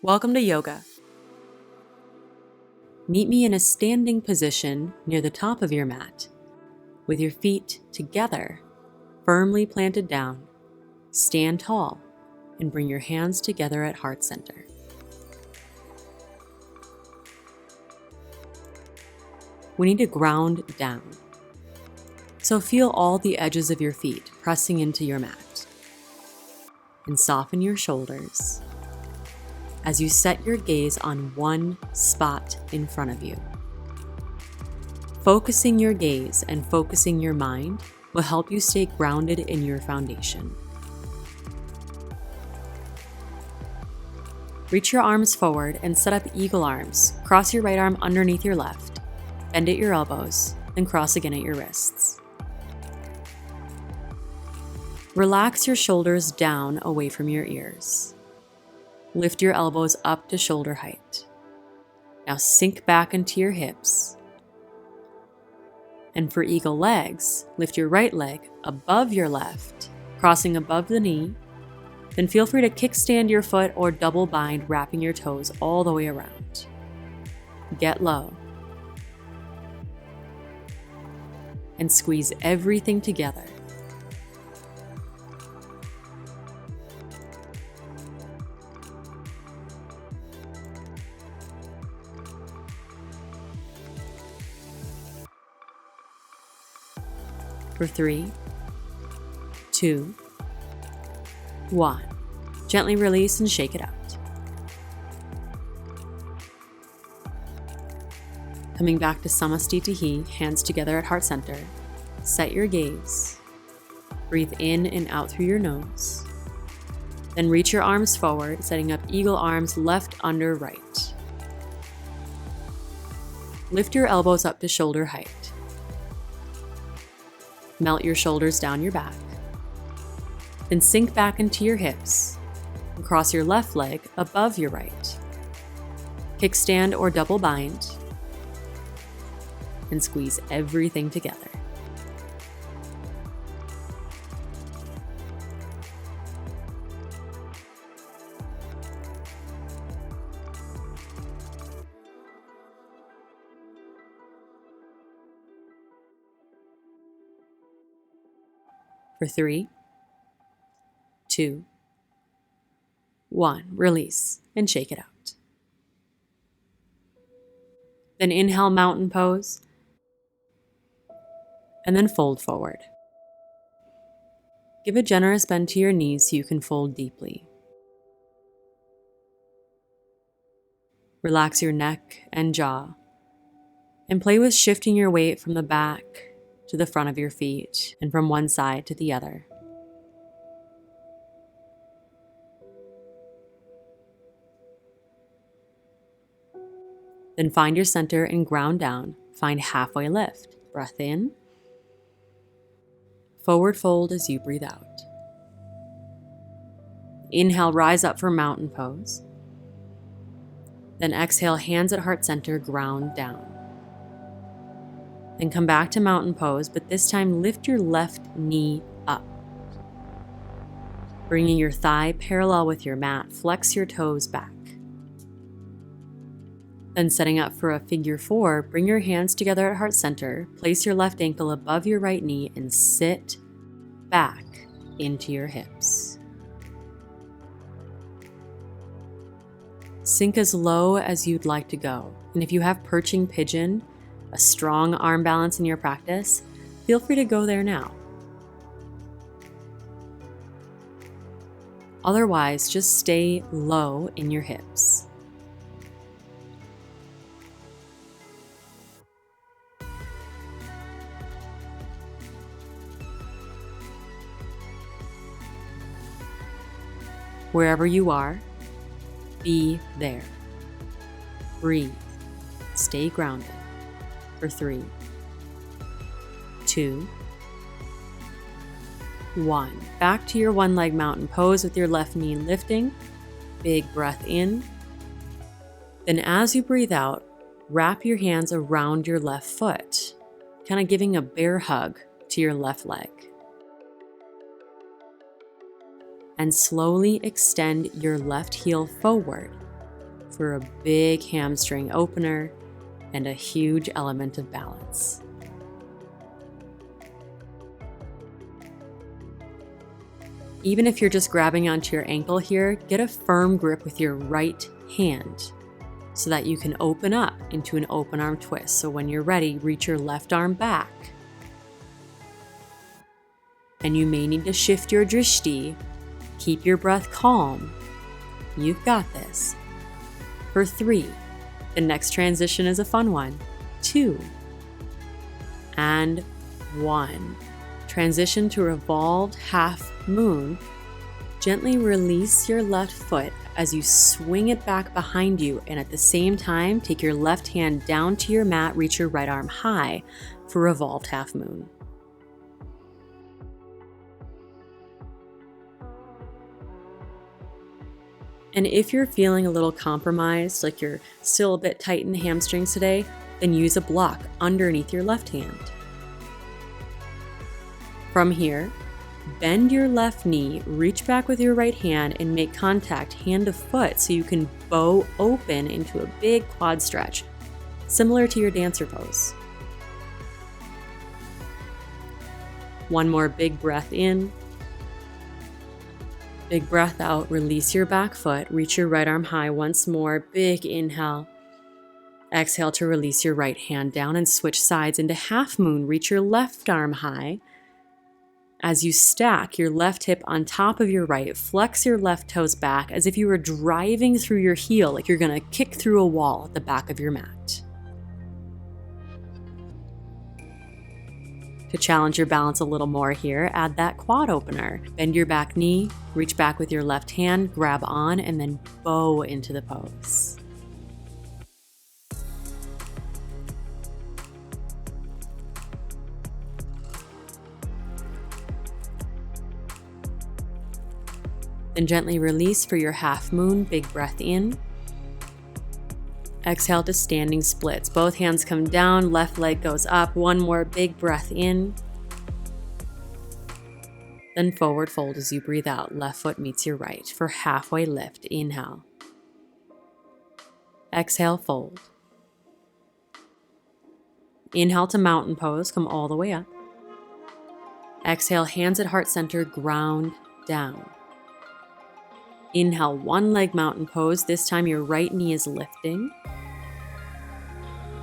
Welcome to yoga. Meet me in a standing position near the top of your mat, with your feet together, firmly planted down. Stand tall and bring your hands together at heart center. We need to ground down. So feel all the edges of your feet pressing into your mat. And soften your shoulders as you set your gaze on one spot in front of you. Focusing your gaze and focusing your mind will help you stay grounded in your foundation. Reach your arms forward and set up eagle arms. Cross your right arm underneath your left. Bend at your elbows, then cross again at your wrists. Relax your shoulders down away from your ears. Lift your elbows up to shoulder height. Now sink back into your hips. And for eagle legs, lift your right leg above your left, crossing above the knee. Then feel free to kickstand your foot or double bind, wrapping your toes all the way around. Get low. And squeeze everything together. For 3, 2, 1. Gently release and shake it out. Coming back to Samastitihi, hands together at heart center. Set your gaze. Breathe in and out through your nose. Then reach your arms forward, setting up eagle arms left under right. Lift your elbows up to shoulder height. Melt your shoulders down your back. Then sink back into your hips and cross your left leg above your right. Kickstand or double bind and squeeze everything together. For 3, 2, 1. Release and shake it out. Then inhale, mountain pose, and then fold forward. Give a generous bend to your knees so you can fold deeply. Relax your neck and jaw, and play with shifting your weight from the back to the front of your feet and from one side to the other. Then find your center and ground down. Find halfway lift. Breath in. Forward fold as you breathe out. Inhale, rise up for mountain pose. Then exhale, hands at heart center, ground down. Then come back to mountain pose, but this time lift your left knee up. Bringing your thigh parallel with your mat, flex your toes back. Then setting up for a figure 4, bring your hands together at heart center, place your left ankle above your right knee and sit back into your hips. Sink as low as you'd like to go. And if you have perching pigeon, a strong arm balance in your practice, feel free to go there now. Otherwise, just stay low in your hips. Wherever you are, be there. Breathe. Stay grounded. For 3, 2, 1. Back to your one-leg mountain pose with your left knee lifting. Big breath in. Then as you breathe out, wrap your hands around your left foot, kind of giving a bear hug to your left leg. And slowly extend your left heel forward, for a big hamstring opener and a huge element of balance. Even if you're just grabbing onto your ankle here, get a firm grip with your right hand so that you can open up into an open arm twist. So when you're ready, reach your left arm back. And you may need to shift your drishti. Keep your breath calm. You've got this. For 3, the next transition is a fun one. 2, and 1. Transition to revolved half moon. Gently release your left foot as you swing it back behind you, and at the same time, take your left hand down to your mat, reach your right arm high for revolved half moon. And if you're feeling a little compromised, like you're still a bit tight in the hamstrings today, then use a block underneath your left hand. From here, bend your left knee, reach back with your right hand, and make contact hand to foot so you can bow open into a big quad stretch, similar to your dancer pose. One more big breath in. Big breath out, release your back foot, reach your right arm high once more, big inhale. Exhale to release your right hand down and switch sides into half moon, reach your left arm high. As you stack your left hip on top of your right, flex your left toes back as if you were driving through your heel, like you're gonna kick through a wall at the back of your mat. To challenge your balance a little more here, add that quad opener. Bend your back knee, reach back with your left hand, grab on, and then bow into the pose. Then gently release for your half moon, big breath in. Exhale to standing splits. Both hands come down, left leg goes up. One more big breath in. Then forward fold as you breathe out. Left foot meets your right for halfway lift. Inhale. Exhale, fold. Inhale to mountain pose. Come all the way up. Exhale, hands at heart center, ground down. Inhale, one leg mountain pose. This time your right knee is lifting.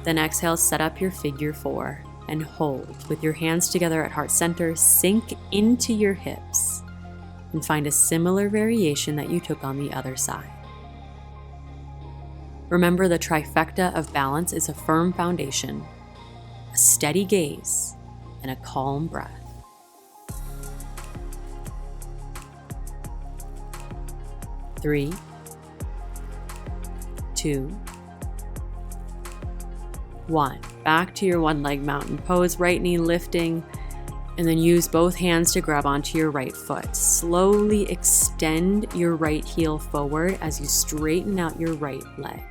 Then exhale, set up your figure 4 and hold with your hands together at heart center. Sink into your hips and find a similar variation that you took on the other side. Remember, the trifecta of balance is a firm foundation, a steady gaze, and a calm breath. Three, 2, 1. Back to your one leg mountain pose, right knee lifting, and then use both hands to grab onto your right foot. Slowly extend your right heel forward as you straighten out your right leg.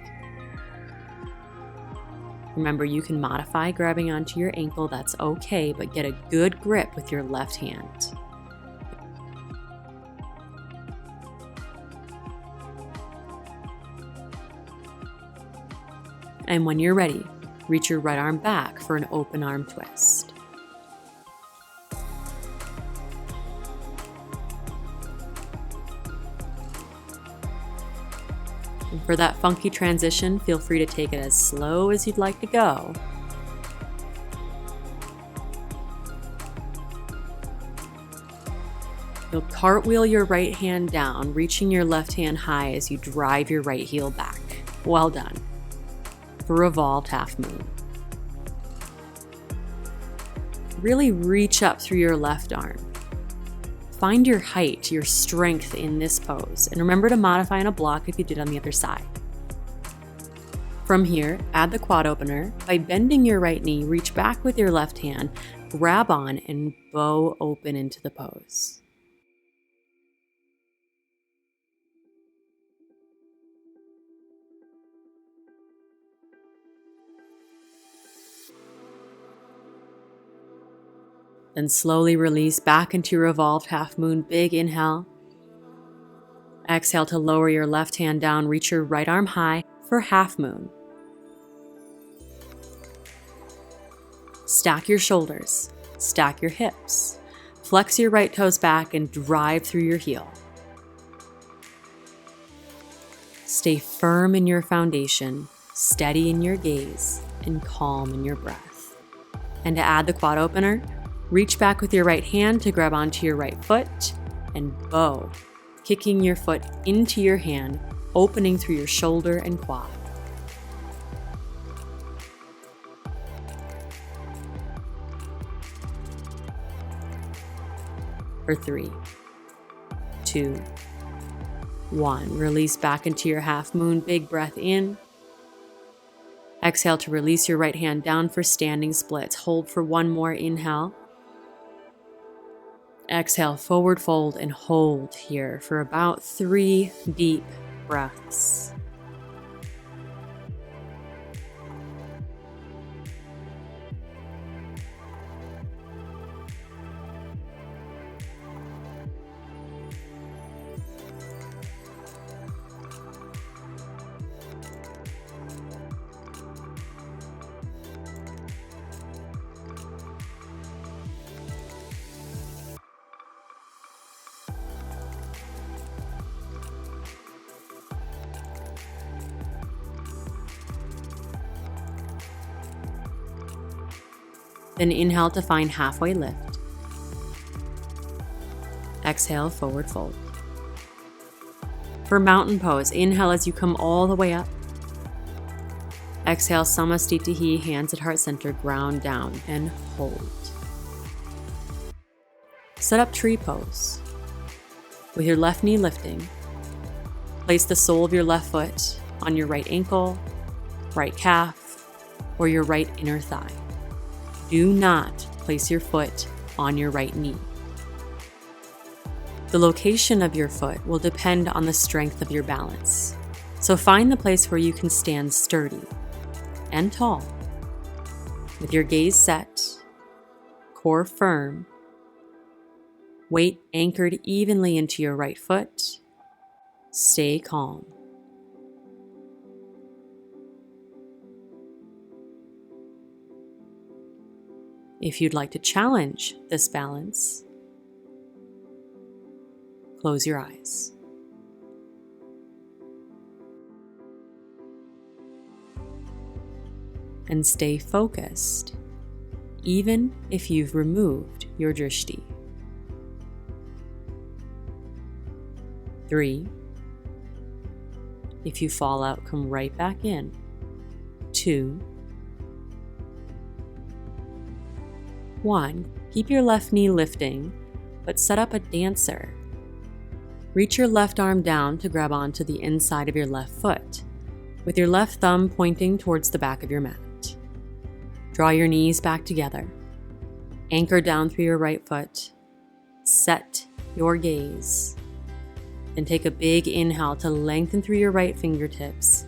Remember, you can modify grabbing onto your ankle, that's okay, but get a good grip with your left hand. And when you're ready, reach your right arm back for an open arm twist. And for that funky transition, feel free to take it as slow as you'd like to go. You'll cartwheel your right hand down, reaching your left hand high as you drive your right heel back. Well done. For revolved half moon. Really reach up through your left arm. Find your height, your strength in this pose, and remember to modify in a block if you did on the other side. From here, add the quad opener. By bending your right knee, reach back with your left hand, grab on, and bow open into the pose. Then slowly release back into your revolved half moon. Big inhale. Exhale to lower your left hand down, reach your right arm high for half moon. Stack your shoulders, stack your hips, flex your right toes back and drive through your heel. Stay firm in your foundation, steady in your gaze, and calm in your breath. And to add the quad opener, reach back with your right hand to grab onto your right foot and bow, kicking your foot into your hand, opening through your shoulder and quad. For 3, 2, 1. Release back into your half moon. Big breath in. Exhale to release your right hand down for standing splits. Hold for one more inhale. Exhale, forward fold and hold here for about 3 deep breaths. Then inhale to find halfway lift. Exhale, forward fold. For mountain pose, inhale as you come all the way up. Exhale, Samastitihi, hands at heart center, ground down and hold. Set up tree pose. With your left knee lifting, place the sole of your left foot on your right ankle, right calf, or your right inner thigh. Do not place your foot on your right knee. The location of your foot will depend on the strength of your balance. So find the place where you can stand sturdy and tall, with your gaze set, core firm, weight anchored evenly into your right foot. Stay calm. If you'd like to challenge this balance, close your eyes. And stay focused, even if you've removed your drishti. 3. If you fall out, come right back in. 2. 1. Keep your left knee lifting, but set up a dancer. Reach your left arm down to grab onto the inside of your left foot, with your left thumb pointing towards the back of your mat. Draw your knees back together. Anchor down through your right foot. Set your gaze. Then take a big inhale to lengthen through your right fingertips.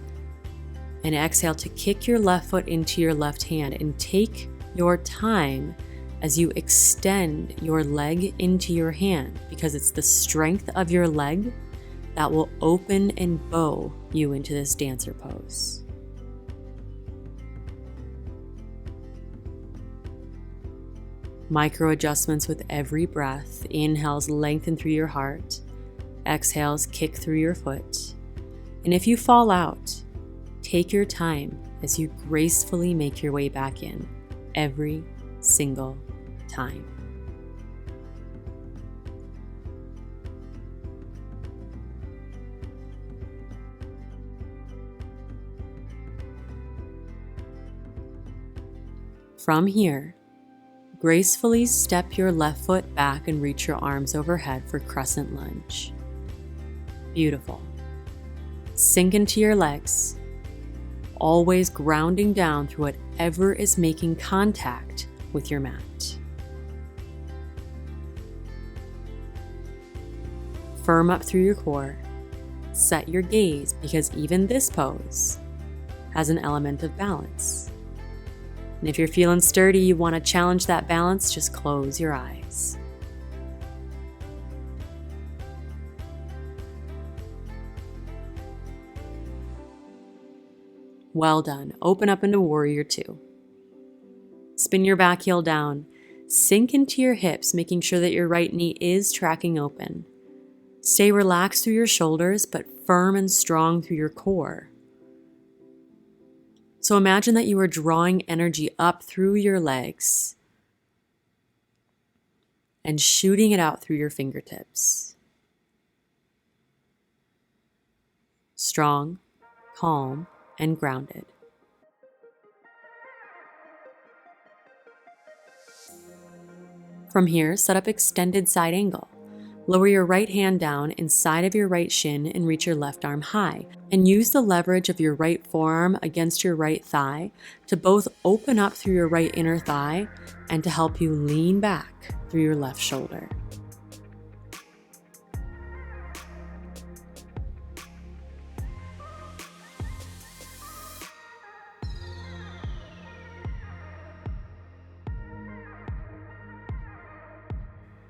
And exhale to kick your left foot into your left hand and take your time as you extend your leg into your hand, because it's the strength of your leg that will open and bow you into this dancer pose. Micro adjustments with every breath. Inhales, lengthen through your heart. Exhales, kick through your foot. And if you fall out, take your time as you gracefully make your way back in every single time. From here, gracefully step your left foot back and reach your arms overhead for crescent lunge. Beautiful. Sink into your legs, always grounding down through whatever is making contact with your mat. Firm up through your core. Set your gaze, because even this pose has an element of balance. And if you're feeling sturdy, you want to challenge that balance, just close your eyes. Well done. Open up into Warrior Two. Spin your back heel down. Sink into your hips, making sure that your right knee is tracking open. Stay relaxed through your shoulders, but firm and strong through your core. So imagine that you are drawing energy up through your legs and shooting it out through your fingertips. Strong, calm, and grounded. From here, set up extended side angle. Lower your right hand down inside of your right shin and reach your left arm high. And use the leverage of your right forearm against your right thigh to both open up through your right inner thigh and to help you lean back through your left shoulder.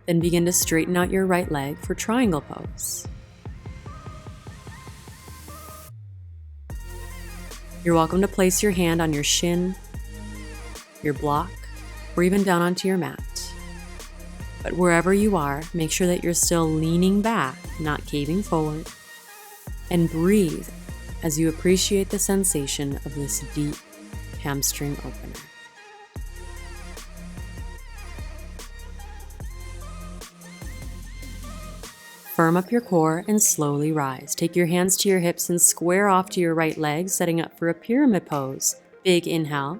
Then begin to straighten out your right leg for triangle pose. You're welcome to place your hand on your shin, your block, or even down onto your mat. But wherever you are, make sure that you're still leaning back, not caving forward, and breathe as you appreciate the sensation of this deep hamstring opener. Firm up your core and slowly rise. Take your hands to your hips and square off to your right leg, setting up for a pyramid pose. Big inhale.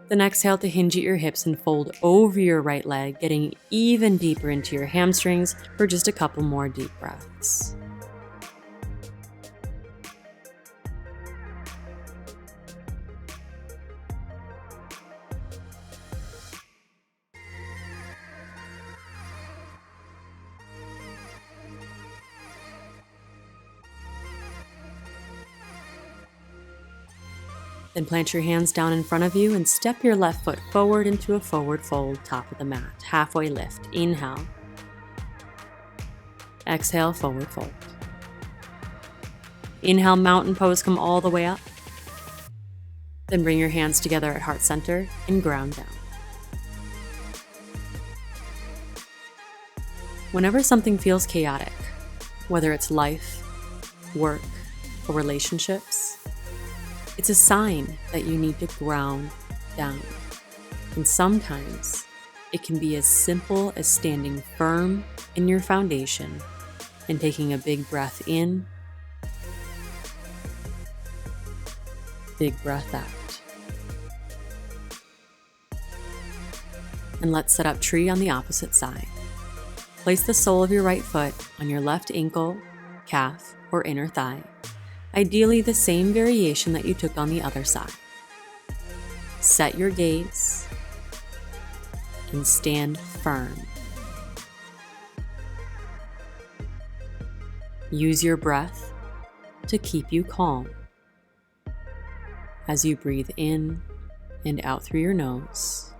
Then exhale to hinge at your hips and fold over your right leg, getting even deeper into your hamstrings for just a couple more deep breaths. Then plant your hands down in front of you and step your left foot forward into a forward fold, top of the mat. Halfway lift. Inhale. Exhale, forward fold. Inhale, mountain pose, come all the way up. Then bring your hands together at heart center and ground down. Whenever something feels chaotic, whether it's life, work, or relationships, it's a sign that you need to ground down. And sometimes it can be as simple as standing firm in your foundation and taking a big breath in, big breath out. And let's set up tree on the opposite side. Place the sole of your right foot on your left ankle, calf, or inner thigh. Ideally the same variation that you took on the other side. Set your gaze and stand firm. Use your breath to keep you calm. As you breathe in and out through your nose,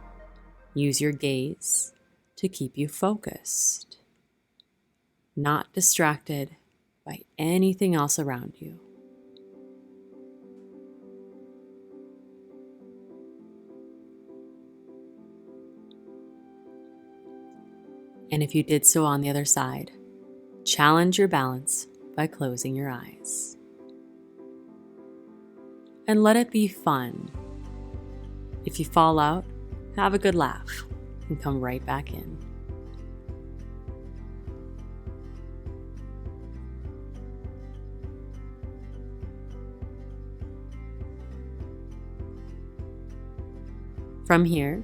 use your gaze to keep you focused, not distracted by anything else around you. And if you did so on the other side, challenge your balance by closing your eyes. And let it be fun. If you fall out, have a good laugh and come right back in. From here,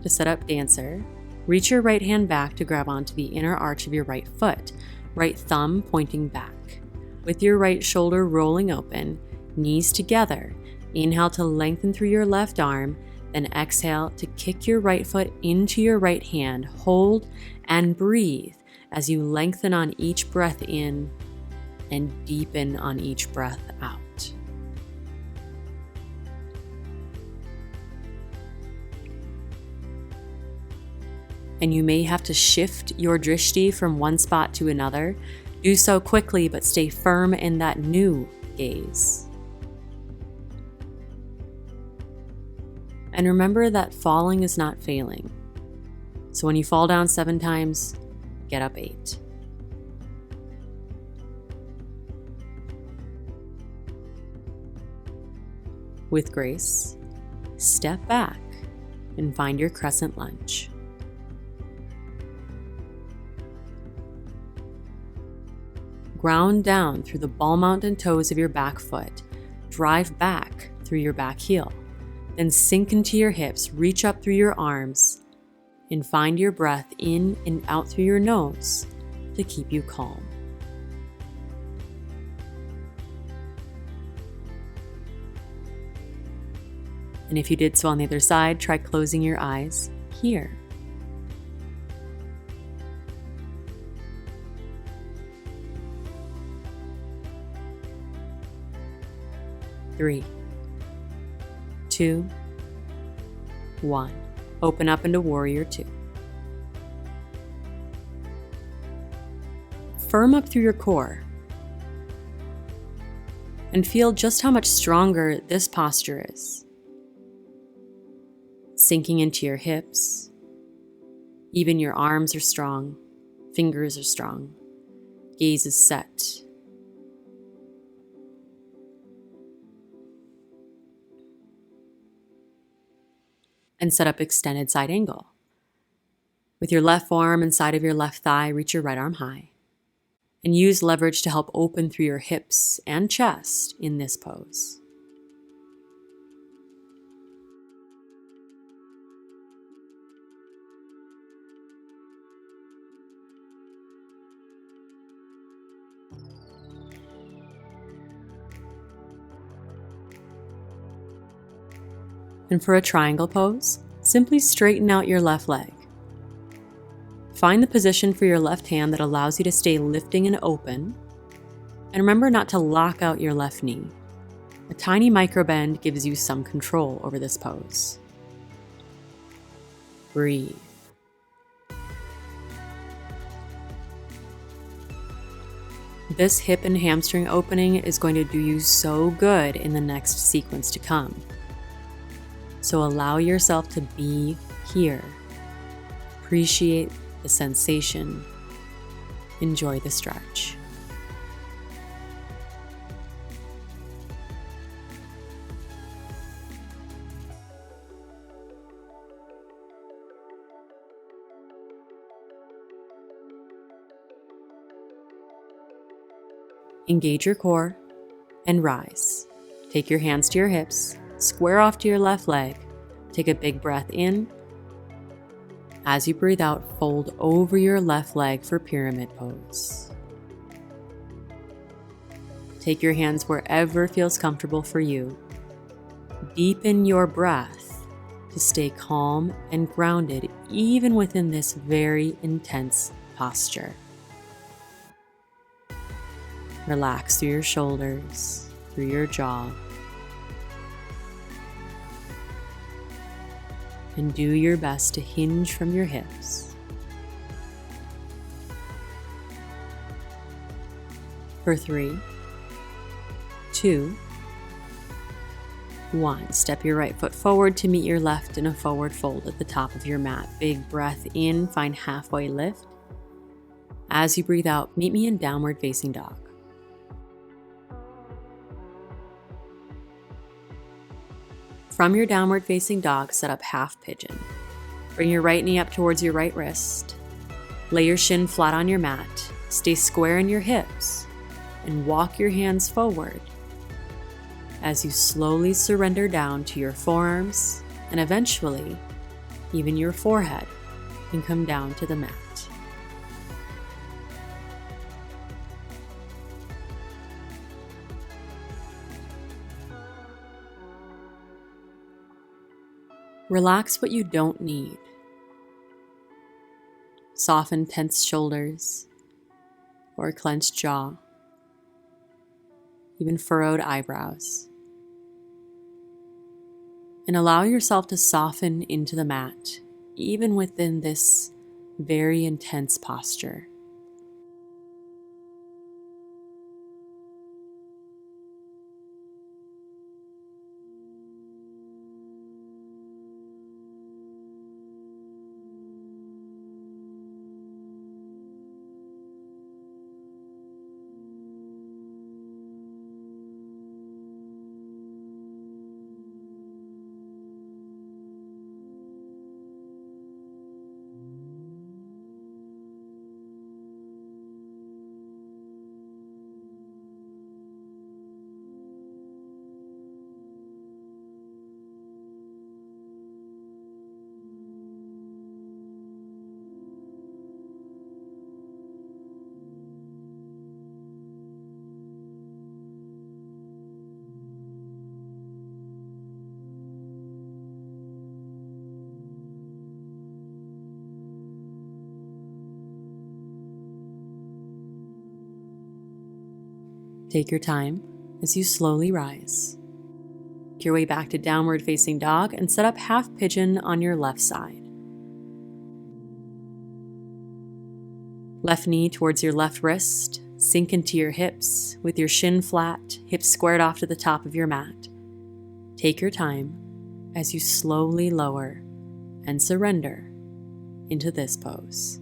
to set up dancer, reach your right hand back to grab onto the inner arch of your right foot, right thumb pointing back. With your right shoulder rolling open, knees together. Inhale to lengthen through your left arm, then exhale to kick your right foot into your right hand. Hold and breathe as you lengthen on each breath in and deepen on each breath out. And you may have to shift your drishti from one spot to another. Do so quickly, but stay firm in that new gaze. And remember that falling is not failing. So when you fall down 7 times, get up 8. With grace, step back and find your crescent lunge. Ground down through the ball mountain toes of your back foot. Drive back through your back heel. Then sink into your hips, reach up through your arms, and find your breath in and out through your nose to keep you calm. And if you did so on the other side, try closing your eyes here. Three, 2, 1. Open up into Warrior 2. Firm up through your core and feel just how much stronger this posture is. Sinking into your hips. Even your arms are strong, fingers are strong, gaze is set. And set up extended side angle. With your left forearm inside of your left thigh, reach your right arm high. And use leverage to help open through your hips and chest in this pose. And for a triangle pose, simply straighten out your left leg. Find the position for your left hand that allows you to stay lifting and open. And remember not to lock out your left knee. A tiny micro bend gives you some control over this pose. Breathe. This hip and hamstring opening is going to do you so good in the next sequence to come. So allow yourself to be here. Appreciate the sensation. Enjoy the stretch. Engage your core and rise. Take your hands to your hips. Square off to your left leg. Take a big breath in. As you breathe out, fold over your left leg for pyramid pose. Take your hands wherever feels comfortable for you. Deepen your breath to stay calm and grounded even within this very intense posture. Relax through your shoulders, through your jaw. And do your best to hinge from your hips. For 3, 2, 1. Step your right foot forward to meet your left in a forward fold at the top of your mat. Big breath in, find halfway lift. As you breathe out, meet me in downward facing dog. From your downward facing dog, set up half pigeon. Bring your right knee up towards your right wrist. Lay your shin flat on your mat. Stay square in your hips and walk your hands forward as you slowly surrender down to your forearms, and eventually even your forehead can come down to the mat. Relax what you don't need. Soften tense shoulders or clenched jaw, even furrowed eyebrows. And allow yourself to soften into the mat, even within this very intense posture. Take your time as you slowly rise. Make your way back to downward facing dog and set up half pigeon on your left side. Left knee towards your left wrist, sink into your hips with your shin flat, hips squared off to the top of your mat. Take your time as you slowly lower and surrender into this pose.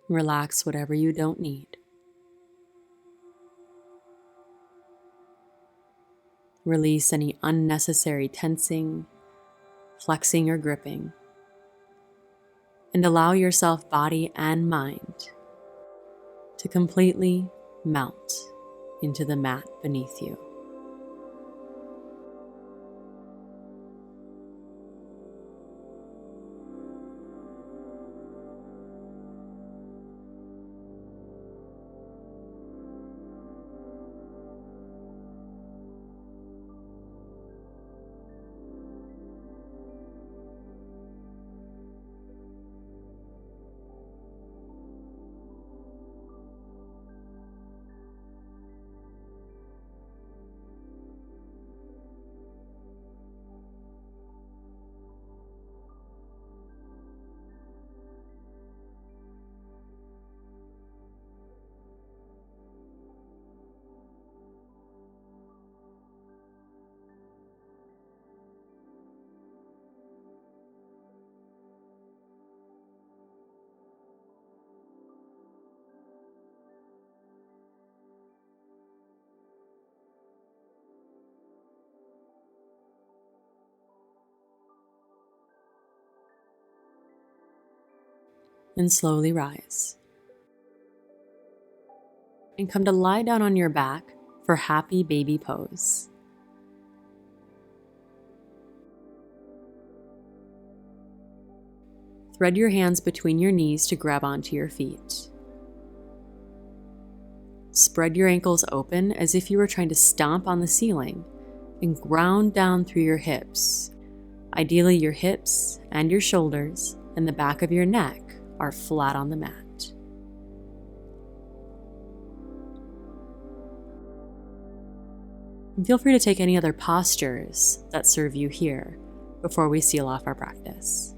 Relax whatever you don't need. Release any unnecessary tensing, flexing, or gripping, and allow yourself, body and mind, to completely melt into the mat beneath you. And slowly rise. And come to lie down on your back for happy baby pose. Thread your hands between your knees to grab onto your feet. Spread your ankles open as if you were trying to stomp on the ceiling and ground down through your hips. Ideally, your hips and your shoulders and the back of your neck are flat on the mat. And feel free to take any other postures that serve you here before we seal off our practice.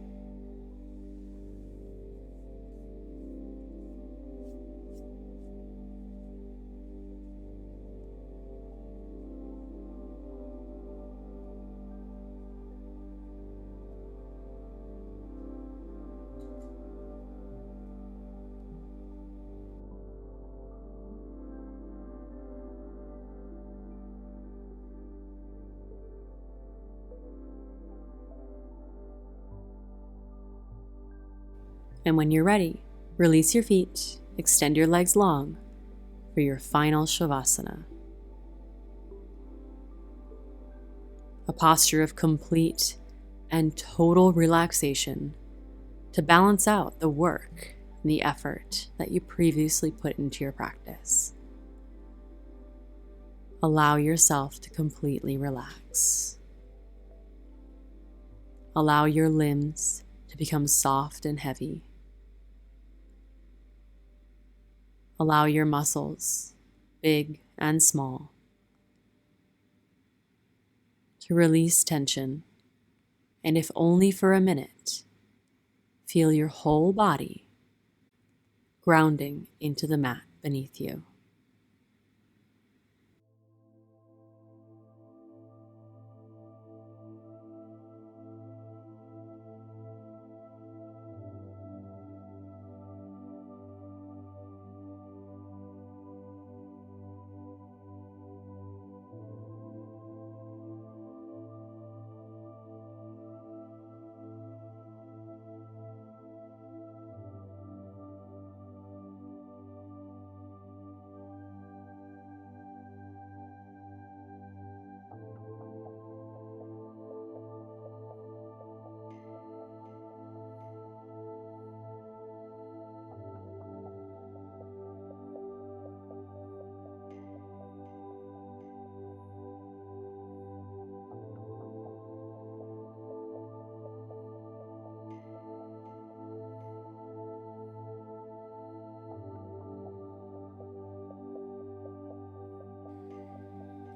And when you're ready, release your feet, extend your legs long for your final Shavasana. A posture of complete and total relaxation to balance out the work and the effort that you previously put into your practice. Allow yourself to completely relax. Allow your limbs to become soft and heavy. Allow your muscles, big and small, to release tension, and if only for a minute, feel your whole body grounding into the mat beneath you.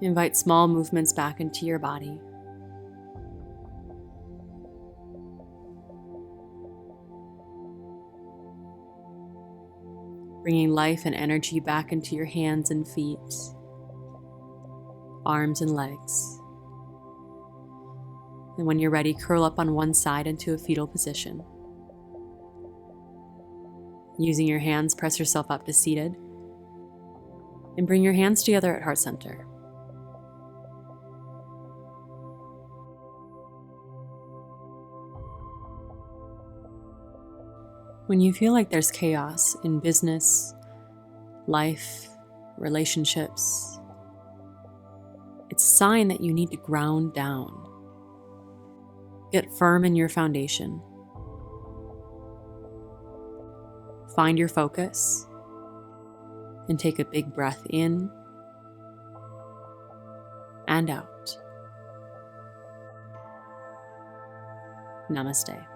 Invite small movements back into your body. Bringing life and energy back into your hands and feet, arms and legs. And when you're ready, curl up on one side into a fetal position. Using your hands, press yourself up to seated. And bring your hands together at heart center. When you feel like there's chaos in business, life, relationships, it's a sign that you need to ground down. Get firm in your foundation. Find your focus and take a big breath in and out. Namaste.